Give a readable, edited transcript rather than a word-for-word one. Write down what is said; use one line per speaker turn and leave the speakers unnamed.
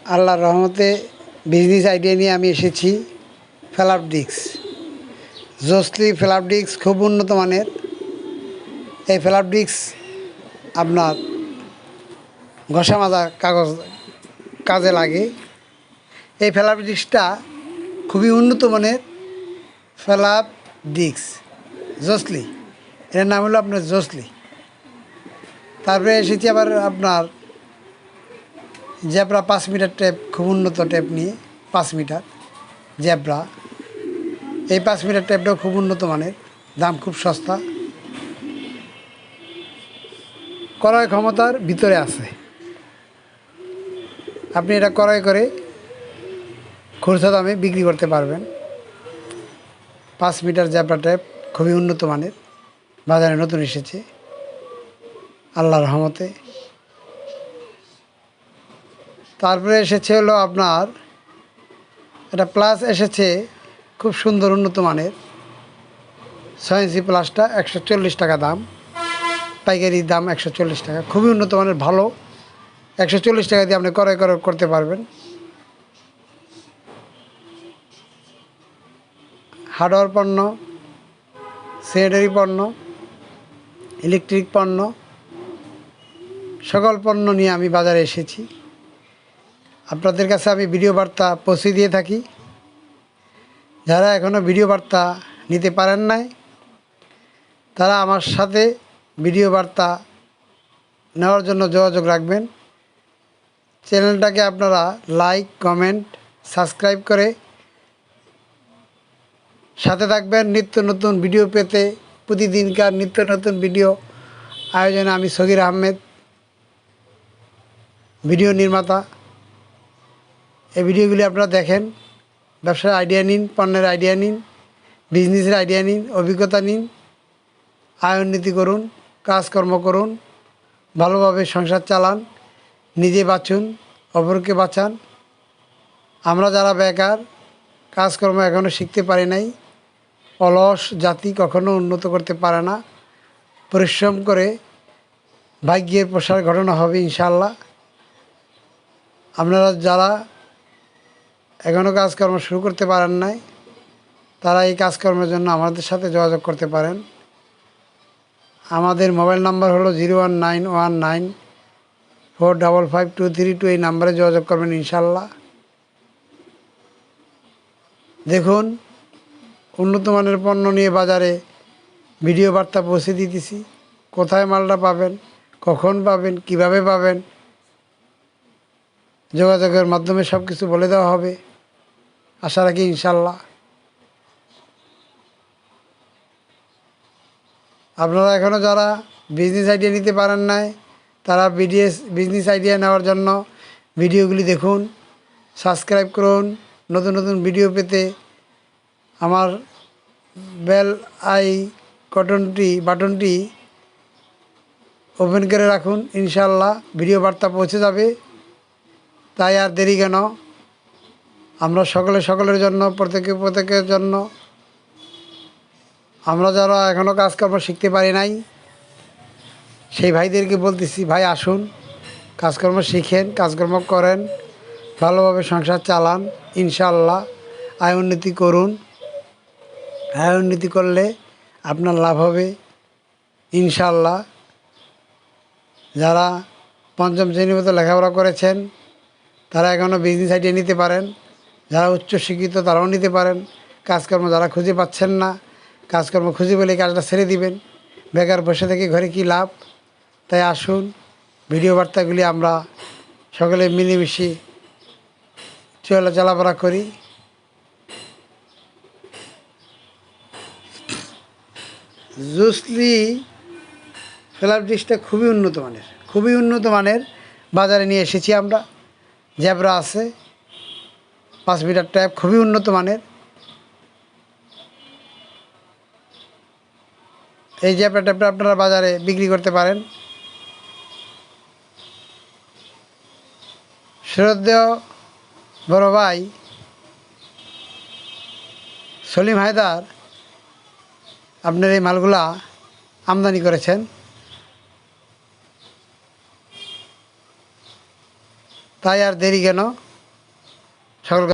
আল্লাহর রহমতে business idea নিয়ে আমি এসেছি। ফ্ল্যাপ ডিস্ক, জোসলি ফ্ল্যাপ ডিস্ক খুব উন্নত মানের। এই ফ্ল্যাপ ডিস্ক আপনার ঘষা মাজা কাজে লাগে। এই ফ্ল্যাপ ডিস্কটা খুবই উন্নত মানের ফ্ল্যাপ ডিস্ক জোসলি, এর নাম হলো আপনার জোসলি। তারপরে এসেছি আবার আপনার জ্যাব্রা 5 মিটার টেপ, খুব উন্নত টেপ নিয়ে 5 মিটার জ্যাব্রা। এই 5 মিটার টেপটাও খুব উন্নত মানের, দাম খুব সস্তা, ক্রয় ক্ষমতার ভিতরে আছে। আপনি এটা ক্রয় করে খুচরা দামে বিক্রি করতে পারবেন। 5 মিটার জ্যাব্রা টেপ খুবই উন্নত মানের, বাজারে নতুন এসেছে আল্লাহর রহমতে। তারপরে এসেছে হলো আপনার এটা প্লাস এসেছে, খুব সুন্দর উন্নত মানের 6 ইঞ্চি প্লাসটা 140 টাকা দাম, পাইকারি দাম 140 টাকা, খুবই উন্নত মানের ভালো। 140 টাকা দিয়ে আপনি ক্রয় করতে পারবেন। হার্ডওয়্যার পণ্য, স্যানিটারি পণ্য, ইলেকট্রিক পণ্য, সকল পণ্য নিয়ে আমি বাজারে এসেছি। আপনাদের কাছে আমি ভিডিও বার্তা পৌঁছে দিয়ে থাকি। যারা এখনও ভিডিও বার্তা নিতে পারেন নাই, তারা আমার সাথে ভিডিও বার্তা নেওয়ার জন্য যোগাযোগ রাখবেন। চ্যানেলটাকে আপনারা লাইক, কমেন্ট, সাবস্ক্রাইব করে সাথে থাকবেন। নিত্য নতুন ভিডিও পেতে, প্রতিদিনকার নিত্য নতুন ভিডিও আয়োজনে আমি সগির আহমেদ, ভিডিও নির্মাতা। এই ভিডিওগুলি আপনারা দেখেন, ব্যবসার আইডিয়া নিন, পণ্যের আইডিয়া নিন, বিজনেসের আইডিয়া নিন, অভিজ্ঞতা নিন, আয় উন্নতি করুন, কাজকর্ম করুন, ভালোভাবে সংসার চালান, নিজে বাঁচুন, অপরকে বাঁচান। আমরা যারা বেকার, কাজকর্ম এখনও শিখতে পারি নাই, অলস জাতি কখনো উন্নত করতে পারে না। পরিশ্রম করে ভাগ্যের প্রসার ঘটনা হবে ইনশাল্লাহ। আপনারা যারা এখনও কাজকর্ম শুরু করতে পারেন নাই, তারা এই কাজকর্মের জন্য আমাদের সাথে যোগাযোগ করতে পারেন। আমাদের মোবাইল নাম্বার হলো 01919455232। এই নাম্বারে যোগাযোগ করবেন ইনশাল্লাহ। দেখুন, উন্নত মানের পণ্য নিয়ে বাজারে ভিডিও বার্তা পৌঁছে দিতেছি। কোথায় মালটা পাবেন, কখন পাবেন, কিভাবে পাবেন, যোগাযোগের মাধ্যমে সব কিছু বলে দেওয়া হবে, আশা রাখি ইনশাল্লাহ। আপনারা এখনও যারা বিজনেস আইডিয়া নিতে পারেন নাই, তারা বিজনেস আইডিয়া নেওয়ার জন্য ভিডিওগুলি দেখুন, সাবস্ক্রাইব করুন। নতুন নতুন ভিডিও পেতে আমার বেল বাটনটি ওপেন করে রাখুন, ইনশাল্লাহ ভিডিও বার্তা পৌঁছে যাবে। তাই আর দেরি কেন, আমরা সকলের জন্য, প্রত্যেকের জন্য, আমরা যারা এখনও কাজকর্ম শিখতে পারি নাই, সেই ভাইদেরকে বলতেছি, ভাই আসুন, কাজকর্ম শিখেন, কাজকর্ম করেন, ভালোভাবে সংসার চালান, ইনশাল্লাহ আয় উন্নতি করুন। আয় উন্নতি করলে আপনার লাভ হবে ইনশাল্লাহ। যারা পঞ্চম শ্রেণীর মতো লেখাপড়া করেছেন, তারা এখনও বিজনেস আইডিয়া নিতে পারেন। যারা উচ্চশিক্ষিত তারাও নিতে পারেন। কাজকর্ম যারা খুঁজে পাচ্ছেন না, কাজকর্ম খুঁজে পেলে কাজটা ছেড়ে দিবেন। বেকার বসে থেকে ঘরে কি লাভ? তাই আসুন, ভিডিও বার্তাগুলি আমরা সকলে মিলেমিশে চলাফেরা করি। জোসলি ফ্ল্যাপ ডিস্কটা খুবই উন্নত মানের বাজারে নিয়ে এসেছি আমরা। জ্যাব্রা আছে, 5 মিটার ট্যাপ খুবই উন্নত মানের। এই জ্যাব্রা ট্যাপটা আপনারা বাজারে বিক্রি করতে পারেন। শ্রদ্ধেয় বড় ভাই সলিম হায়দার আপনার এই মালগুলা আমদানি করেছেন। তাই আর দেরি কেন, সকল